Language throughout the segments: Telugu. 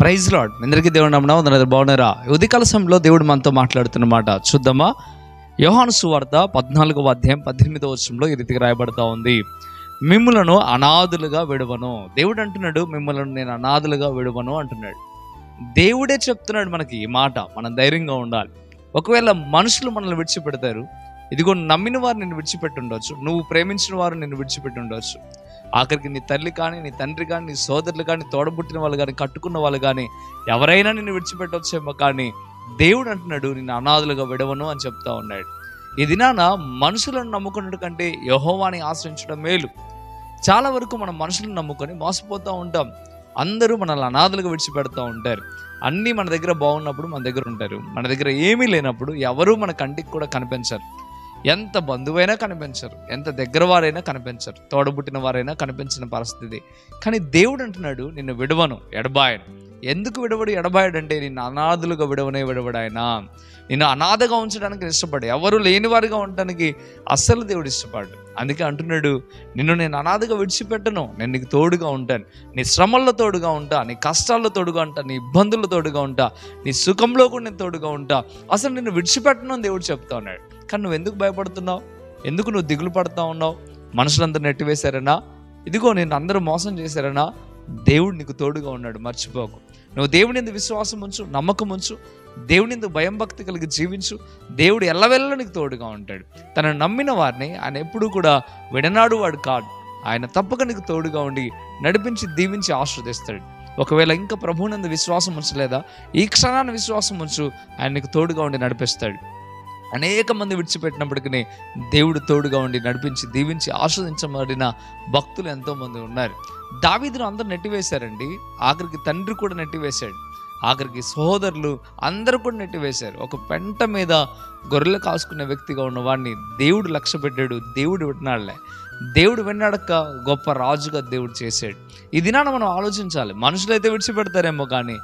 Praise lord. అందరికీ దేవుడు నామమున బాగున్నారా? ఉదయకాల సమయంలో దేవుడు మనతో మాట్లాడుతున్నమాట చూద్దామా? యోహాను సువార్త 14వ అధ్యాయం 18వ వచనంలో ఈ రీతిగా రాయబడతా ఉంది, మిమ్ములను అనాథులుగా విడువను. దేవుడు అంటున్నాడు, మిమ్మల్ని నేను అనాథులుగా విడువను అంటున్నాడు. దేవుడే చెప్తున్నాడు మనకి ఈ మాట. మనం ధైర్యంగా ఉండాలి. ఒకవేళ మనుషులు మనల్ని విడిచిపెడతారు, ఇదిగో నమ్మిన వారు నిన్ను విడిచిపెట్టి ఉండొచ్చు, నువ్వు ప్రేమించిన వారు నిన్ను విడిచిపెట్టి ఉండొచ్చు, ఆఖరికి నీ తల్లి కానీ, నీ తండ్రి కానీ, నీ సోదరులు కానీ, తోడబుట్టిన వాళ్ళు కానీ, కట్టుకున్న వాళ్ళు కానీ ఎవరైనా నిన్ను విడిచిపెట్టవచ్చేమో, కానీ దేవుడు అంటున్నాడు నిన్ను అనాథులుగా విడవను అని చెప్తా ఉన్నాడు. ఈ దినాన మనుషులను నమ్ముకున్నట్టు కంటే యెహోవాని ఆశ్రయించడం మేలు. చాలా వరకు మనం మనుషులను నమ్ముకొని మోసపోతూ ఉంటాం. అందరూ మనల్ని అనాథులుగా విడిచిపెడతా ఉంటారు. అన్నీ మన దగ్గర బాగున్నప్పుడు మన దగ్గర ఉంటారు, మన దగ్గర ఏమీ లేనప్పుడు ఎవరూ మన కంటికి కూడా కనిపించరు. ఎంత బంధువైనా కనిపించరు, ఎంత దగ్గర వారైనా కనిపించరు, తోడబుట్టిన వారైనా కనిపించిన పరిస్థితి. కానీ దేవుడు అంటున్నాడు నిన్ను విడవను, ఎడబాయను. ఎందుకు విడవడు, ఎడబాయడంటే నిన్ను అనాథులుగా విడవడు ఆయన. నిన్ను అనాథగా ఉంచడానికి ఇష్టపడు, ఎవరు లేని వారిగా ఉండడానికి అస్సలు దేవుడు ఇష్టపడు. అందుకే అంటున్నాడు, నిన్ను నేను అనాథగా విడిచిపెట్టను, నేను నీకు తోడుగా ఉంటాను. నీ శ్రమల్లో తోడుగా ఉంటా, నీ కష్టాల్లో తోడుగా ఉంటా, నీ ఇబ్బందుల్లో తోడుగా ఉంటా, నీ సుఖంలో కూడా నేను తోడుగా ఉంటా. అసలు నిన్ను విడిచిపెట్టను అని దేవుడు చెప్తా ఉన్నాడు. కానీ నువ్వు ఎందుకు భయపడుతున్నావు? ఎందుకు నువ్వు దిగులు పడుతూ ఉన్నావు? మనుషులందరూ నెట్టివేశారనా? ఇదిగో నేను అందరూ మోసం చేశారనా? దేవుడు నీకు తోడుగా ఉన్నాడు, మర్చిపోకు. నువ్వు దేవుని యందు విశ్వాసం ఉంచు, నమ్మకం ఉంచు, దేవుని యందు భయం భక్తి కలిగి జీవించు. దేవుడు ఎల్లవెల్ల నీకు తోడుగా ఉంటాడు. తనను నమ్మిన వారిని ఆయన ఎప్పుడూ కూడా విడనాడు వాడు కాదు. ఆయన తప్పక నీకు తోడుగా ఉండి నడిపించి దీవించి ఆశీర్వదిస్తాడు. ఒకవేళ ఇంకా ప్రభువునందు విశ్వాసం ఉంచలేదా, ఈ క్షణాన్ని విశ్వాసం ఉంచు, ఆయన నీకు తోడుగా ఉండి నడిపిస్తాడు. అనేక మంది విడిచిపెట్టినప్పటికీ దేవుడు తోడుగా ఉండి నడిపించి దీవించి ఆస్వాదించబడిన భక్తులు ఎంతోమంది ఉన్నారు. దావీదును అందరూ నెట్టివేశారండి, ఆఖరికి తండ్రి కూడా నెట్టివేశాడు, ఆఖరికి సహోదరులు అందరూ కూడా నెట్టివేశారు. ఒక పెంట మీద గొర్రెలు కాసుకునే వ్యక్తిగా ఉన్నవాడిని దేవుడు లక్ష్య పెట్టాడు. దేవుడు విన్నాడులే, దేవుడు విన్నాడక గొప్ప రాజుగా దేవుడు చేశాడు. ఈ దినాన మనం ఆలోచించాలి. మనుషులైతే విడిచిపెడతారేమో, కానీ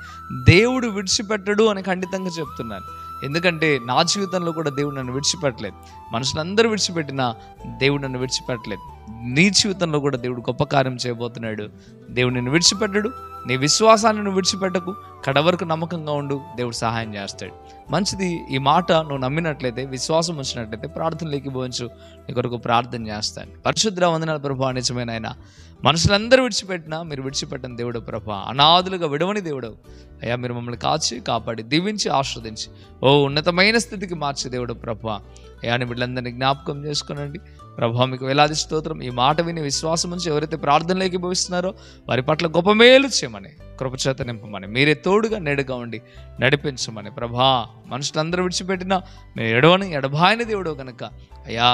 దేవుడు విడిచిపెట్టడు అని ఖండితంగా చెప్తున్నాను. ఎందుకంటే నా జీవితంలో కూడా దేవుడు నన్ను విడిచిపెట్టలేదు. మనుషులందరూ విడిచిపెట్టినా దేవుడు నన్ను విడిచిపెట్టలేదు. నీ జీవితంలో కూడా దేవుడు గొప్ప కార్యం చేయబోతున్నాడు. దేవుడు నిన్ను విడిచిపెట్టడు. నీ విశ్వాసాన్ని నువ్వు విడిచిపెట్టకు, కడవరకు నమ్మకంగా ఉండు, దేవుడు సహాయం చేస్తాడు. మంచిది. ఈ మాట నువ్వు నమ్మినట్లయితే, విశ్వాసం వచ్చినట్లయితే ప్రార్థనలోకి పోయించు, నీ కొరకు ప్రార్థన చేస్తాను. పరిశుద్ధ వందనాలు ప్రభా. నిజమైన ఆయన, మనుషులందరూ విడిచిపెట్టినా మీరు విడిచిపెట్టిన దేవుడు ప్రభా, అనాథులుగా విడవని దేవుడు అయ్యా. మీరు మమ్మల్ని కాచి కాపాడి దీవించి ఆస్వాదించి ఉన్నతమైన స్థితికి మార్చే దేవుడు ప్రభా. అయ్యా నీ బిడ్డలందరినీ జ్ఞాపకం చేసుకునండి ప్రభా. మీకు వేలాది స్తోత్రం. ఈ మాట విని విశ్వాసం నుంచి ఎవరైతే ప్రార్థనలోకి భవిస్తున్నారో వారి పట్ల గొప్ప మేలు చేయమని, కృపచేత నింపమని, మీరే తోడుగా నేడుగా ఉండి నడిపించమని ప్రభా. మనుషులందరూ విడిచిపెట్టినా మీరు ఎడబాయని దేవుడు కనుక అయ్యా,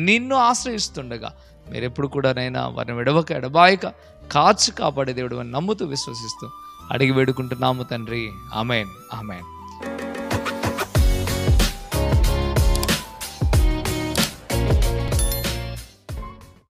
నిన్ను ఆశ్రయిస్తుండగా మీరు ఎప్పుడు కూడా నైనా వారిని విడవక ఎడబాయక కాచి కాపాడే దేవుడు అని నమ్ముతూ విశ్వసిస్తూ అడిగి వేడుకుంటున్నాము తండ్రి. Amen, amen.